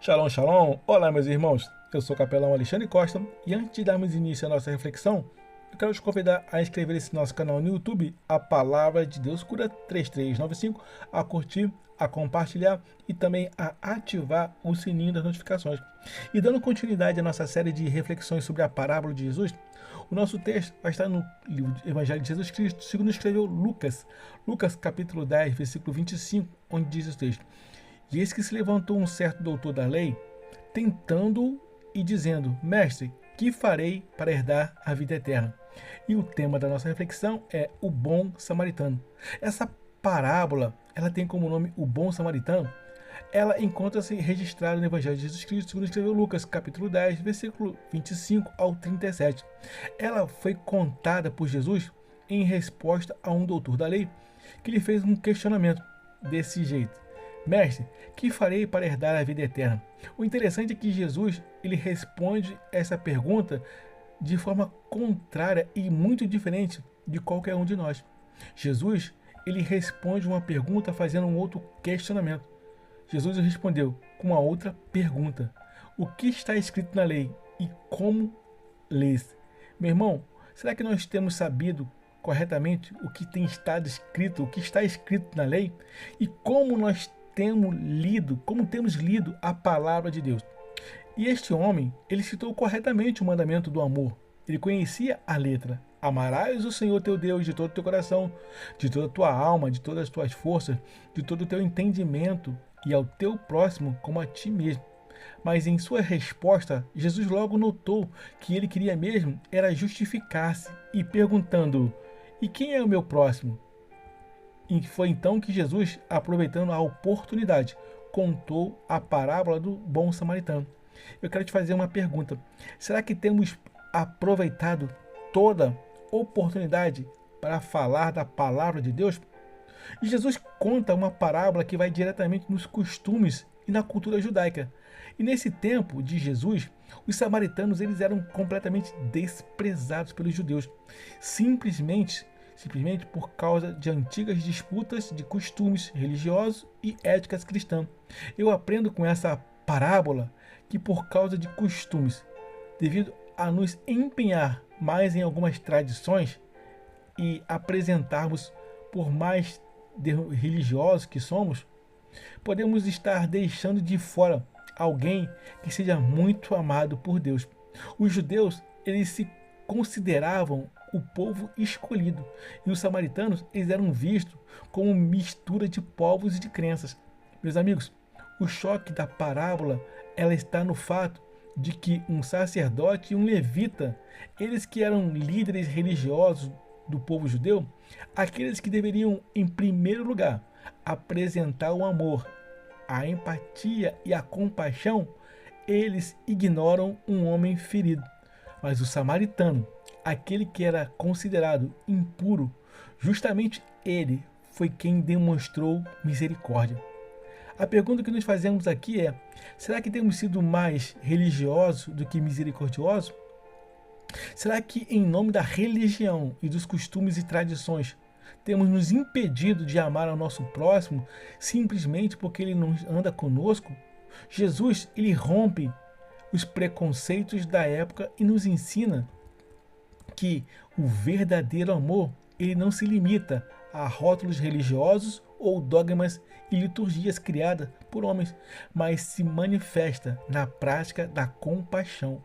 Shalom, shalom! Olá, meus irmãos! Eu sou o capelão Alexandre Costa e antes de darmos início à nossa reflexão, eu quero te convidar a inscrever esse nosso canal no YouTube, A Palavra de Deus Cura 3395, a curtir, a compartilhar e também a ativar o sininho das notificações. E dando continuidade à nossa série de reflexões sobre a parábola de Jesus, o nosso texto vai estar no livro do Evangelho de Jesus Cristo, segundo escreveu Lucas. Lucas capítulo 10, versículo 25, onde diz o texto: E eis que se levantou um certo doutor da lei, tentando-o e dizendo: Mestre, que farei para herdar a vida eterna? E o tema da nossa reflexão é o bom samaritano. Essa parábola, ela tem como nome o bom samaritano. Ela encontra-se registrada no Evangelho de Jesus Cristo, segundo escreveu Lucas, capítulo 10, versículo 25 ao 37. Ela foi contada por Jesus em resposta a um doutor da lei que lhe fez um questionamento desse jeito: Mestre, que farei para herdar a vida eterna? O interessante é que Jesus ele responde essa pergunta de forma contrária e muito diferente de qualquer um de nós. Jesus ele responde uma pergunta fazendo um outro questionamento. Jesus respondeu com uma outra pergunta: O que está escrito na lei e como lês? Meu irmão, será que nós temos sabido corretamente o que tem estado escrito, o que está escrito na lei? E como nós temos lido a palavra de Deus? E este homem, ele citou corretamente o mandamento do amor. Ele conhecia a letra: Amarás o Senhor teu Deus de todo o teu coração, de toda a tua alma, de todas as tuas forças, de todo o teu entendimento, e ao teu próximo como a ti mesmo. Mas em sua resposta, Jesus logo notou que ele queria mesmo era justificar-se e perguntando: E quem é o meu próximo? E foi então que Jesus, aproveitando a oportunidade, contou a parábola do bom samaritano. Eu quero te fazer uma pergunta: será que temos aproveitado toda oportunidade para falar da palavra de Deus? E Jesus conta uma parábola que vai diretamente nos costumes e na cultura judaica. E nesse tempo de Jesus, os samaritanos eles eram completamente desprezados pelos judeus, simplesmente por causa de antigas disputas de costumes religiosos e éticas cristãs. Eu aprendo com essa parábola que por causa de costumes, devido a nos empenhar mais em algumas tradições e apresentarmos por mais religiosos que somos, podemos estar deixando de fora alguém que seja muito amado por Deus. Os judeus, eles se consideravam o povo escolhido, e os samaritanos, eles eram vistos como mistura de povos e de crenças. Meus amigos, o choque da parábola, ela está no fato de que um sacerdote e um levita, eles que eram líderes religiosos do povo judeu, aqueles que deveriam, em primeiro lugar, apresentar o amor, a empatia e a compaixão, eles ignoram um homem ferido. Mas o samaritano, aquele que era considerado impuro, justamente ele foi quem demonstrou misericórdia. A pergunta que nos fazemos aqui é: será que temos sido mais religiosos do que misericordiosos? Será que, em nome da religião e dos costumes e tradições, temos nos impedido de amar ao nosso próximo simplesmente porque ele não anda conosco? Jesus, ele rompe os preconceitos da época e nos ensina que o verdadeiro amor, ele não se limita a rótulos religiosos ou dogmas e liturgias criadas por homens, mas se manifesta na prática da compaixão.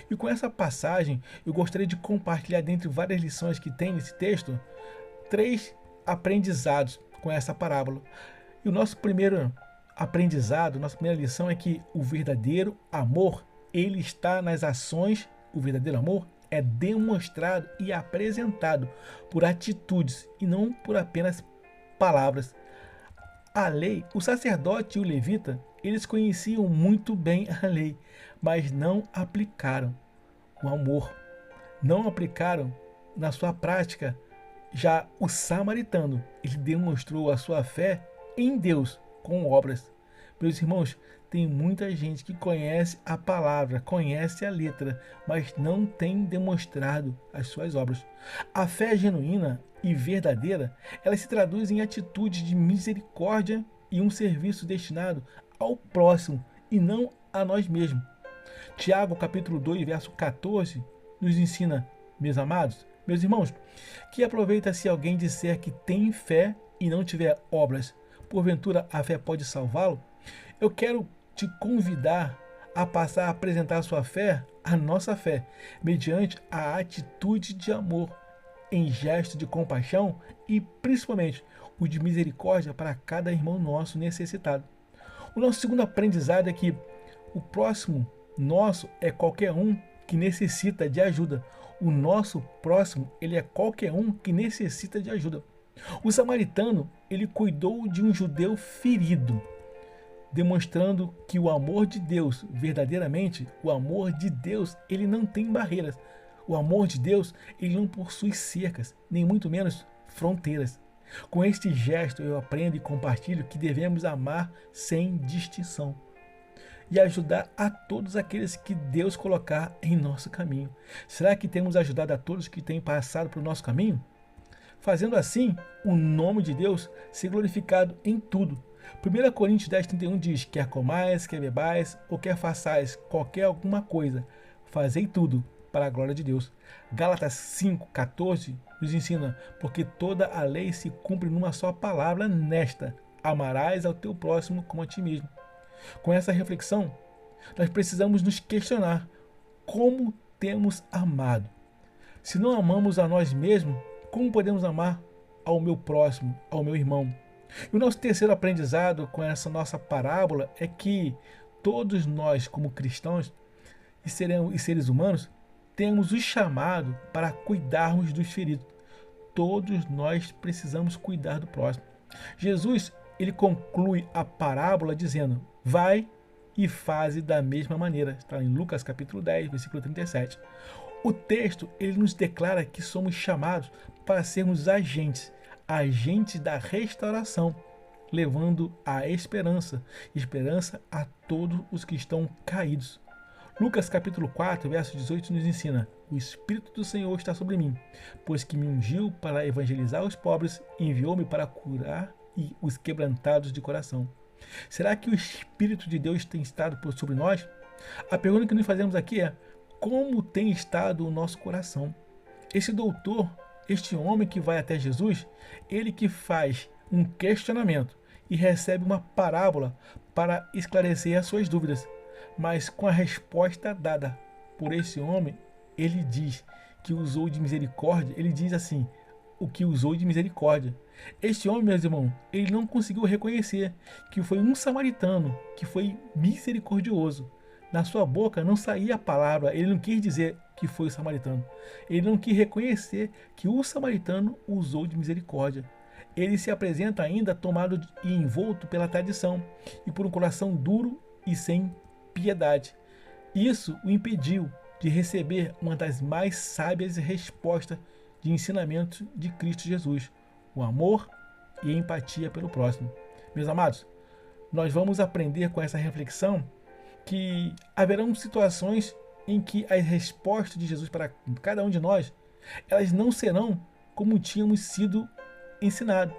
E com essa passagem, eu gostaria de compartilhar, dentre várias lições que tem nesse texto, 3 aprendizados com essa parábola. E o nosso primeiro aprendizado, nossa primeira lição é que o verdadeiro amor, ele está nas ações. O verdadeiro amor é demonstrado e apresentado por atitudes e não por apenas palavras. A lei, o sacerdote e o levita, eles conheciam muito bem a lei, mas não aplicaram o amor, não aplicaram na sua prática. Já o samaritano, ele demonstrou a sua fé em Deus com obras. Meus irmãos, tem muita gente que conhece a palavra, conhece a letra, mas não tem demonstrado as suas obras. A fé genuína e verdadeira, ela se traduz em atitudes de misericórdia e um serviço destinado ao próximo e não a nós mesmos. Tiago, capítulo 2, verso 14, nos ensina, meus amados, meus irmãos, que aproveita se alguém disser que tem fé e não tiver obras. Porventura a fé pode salvá-lo? Eu quero te convidar a passar a apresentar a sua fé, a nossa fé, mediante a atitude de amor, em gesto de compaixão e principalmente o de misericórdia para cada irmão nosso necessitado. O nosso segundo aprendizado é que o próximo nosso é qualquer um que necessita de ajuda. O nosso próximo, ele é qualquer um que necessita de ajuda. O samaritano, ele cuidou de um judeu ferido, demonstrando que o amor de Deus, verdadeiramente, o amor de Deus, ele não tem barreiras. O amor de Deus, ele não possui cercas, nem muito menos fronteiras. Com este gesto eu aprendo e compartilho que devemos amar sem distinção e ajudar a todos aqueles que Deus colocar em nosso caminho. Será que temos ajudado a todos que têm passado pelo nosso caminho? Fazendo assim, o nome de Deus ser glorificado em tudo. 1 Coríntios 10:31 diz: quer comais, quer bebais, ou quer façais qualquer alguma coisa, fazei tudo para a glória de Deus. Gálatas 5:14 nos ensina: porque toda a lei se cumpre numa só palavra nesta: amarás ao teu próximo como a ti mesmo. Com essa reflexão, nós precisamos nos questionar como temos amado. Se não amamos a nós mesmos, como podemos amar ao meu próximo, ao meu irmão? E o nosso terceiro aprendizado com essa nossa parábola é que todos nós, como cristãos e seres humanos, temos o chamado para cuidarmos dos feridos. Todos nós precisamos cuidar do próximo. Jesus, ele conclui a parábola dizendo: vai e faze da mesma maneira. Está em Lucas capítulo 10, versículo 37. O texto, ele nos declara que somos chamados para sermos agentes da restauração, levando a esperança a todos os que estão caídos. Lucas capítulo 4, verso 18 nos ensina: o Espírito do Senhor está sobre mim, pois que me ungiu para evangelizar os pobres e enviou-me para curar os quebrantados de coração. Será que o Espírito de Deus tem estado sobre nós? A pergunta que nos fazemos aqui é: como tem estado o nosso coração? Esse doutor, este homem que vai até Jesus, ele que faz um questionamento e recebe uma parábola para esclarecer as suas dúvidas. Mas com a resposta dada por esse homem, ele diz que usou de misericórdia, ele diz assim: o que usou de misericórdia. Este homem, meus irmãos, ele não conseguiu reconhecer que foi um samaritano que foi misericordioso. Na sua boca não saía a palavra, ele não quis dizer que foi o samaritano. Ele não quis reconhecer que o samaritano usou de misericórdia. Ele se apresenta ainda tomado e envolto pela tradição e por um coração duro e sem piedade. Isso o impediu de receber uma das mais sábias respostas de ensinamento de Cristo Jesus: o amor e a empatia pelo próximo. Meus amados, nós vamos aprender com essa reflexão que haverão situações em que as respostas de Jesus para cada um de nós, elas não serão como tínhamos sido ensinados.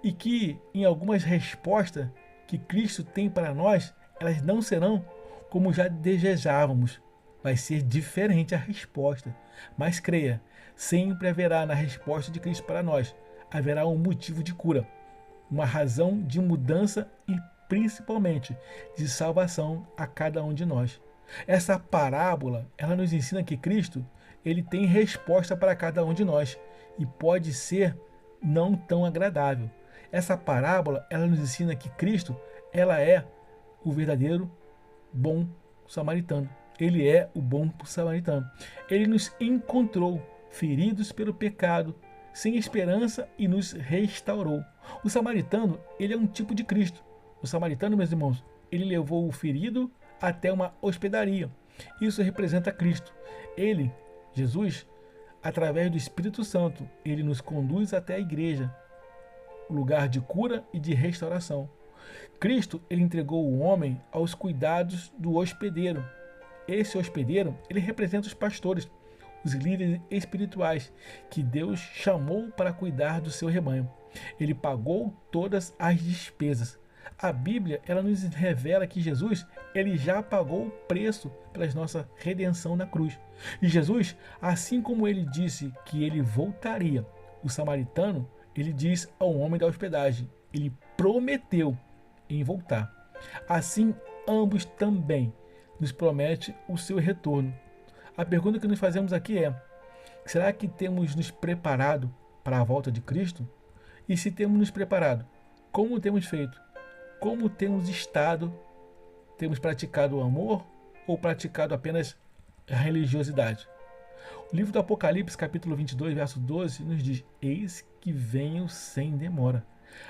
E que em algumas respostas que Cristo tem para nós, elas não serão como já desejávamos. Vai ser diferente a resposta. Mas creia, sempre haverá na resposta de Cristo para nós, haverá um motivo de cura, uma razão de mudança e principalmente de salvação a cada um de nós. Essa parábola, ela nos ensina que Cristo, ele tem resposta para cada um de nós e pode ser não tão agradável. Essa parábola, ela nos ensina que Cristo, ela é o verdadeiro bom samaritano. Ele é o bom samaritano. Ele nos encontrou feridos pelo pecado, sem esperança e nos restaurou. O samaritano, ele é um tipo de Cristo. O samaritano, meus irmãos, ele levou o ferido até uma hospedaria. Isso representa Cristo. Ele, Jesus, através do Espírito Santo, ele nos conduz até a igreja, o lugar de cura e de restauração. Cristo, ele entregou o homem aos cuidados do hospedeiro. Esse hospedeiro, ele representa os pastores, os líderes espirituais que Deus chamou para cuidar do seu rebanho. Ele pagou todas as despesas. A Bíblia, ela nos revela que Jesus, ele já pagou o preço pela nossa redenção na cruz. E Jesus, assim como ele disse que ele voltaria, o samaritano, ele diz ao homem da hospedagem, ele prometeu em voltar. Assim, ambos também nos promete o seu retorno. A pergunta que nos fazemos aqui é: será que temos nos preparado para a volta de Cristo? E se temos nos preparado, como temos feito? Como temos estado? Temos praticado o amor ou praticado apenas a religiosidade? O livro do Apocalipse, capítulo 22, verso 12, nos diz: eis que venho sem demora.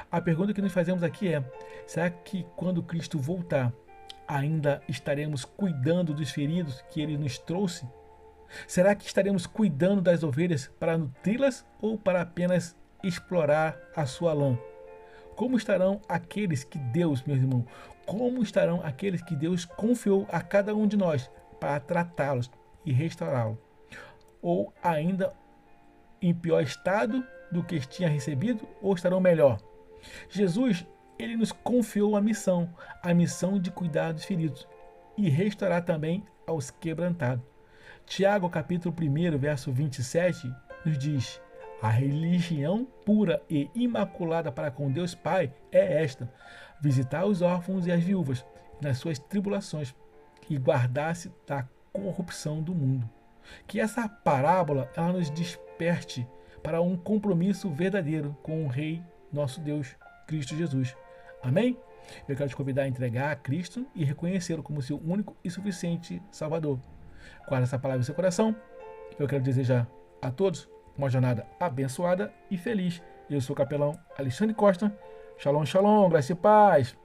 A pergunta que nos fazemos aqui é: será que quando Cristo voltar, ainda estaremos cuidando dos feridos que ele nos trouxe? Será que estaremos cuidando das ovelhas para nutri-las ou para apenas explorar a sua lã? Como estarão aqueles que Deus, meus irmãos, como estarão aqueles que Deus confiou a cada um de nós para tratá-los e restaurá-los? Ou ainda em pior estado do que tinha recebido, ou estarão melhor? Jesus, ele nos confiou a missão de cuidar dos feridos e restaurar também aos quebrantados. Tiago, capítulo 1, verso 27, nos diz: a religião pura e imaculada para com Deus Pai é esta: visitar os órfãos e as viúvas nas suas tribulações e guardar-se da corrupção do mundo. Que essa parábola ela nos desperte para um compromisso verdadeiro com o Rei, nosso Deus, Cristo Jesus. Amém? Eu quero te convidar a entregar a Cristo e reconhecê-lo como seu único e suficiente Salvador. Guarda essa palavra em seu coração. Eu quero desejar a todos uma jornada abençoada e feliz. Eu sou o capelão Alexandre Costa. Shalom, shalom, graça e paz.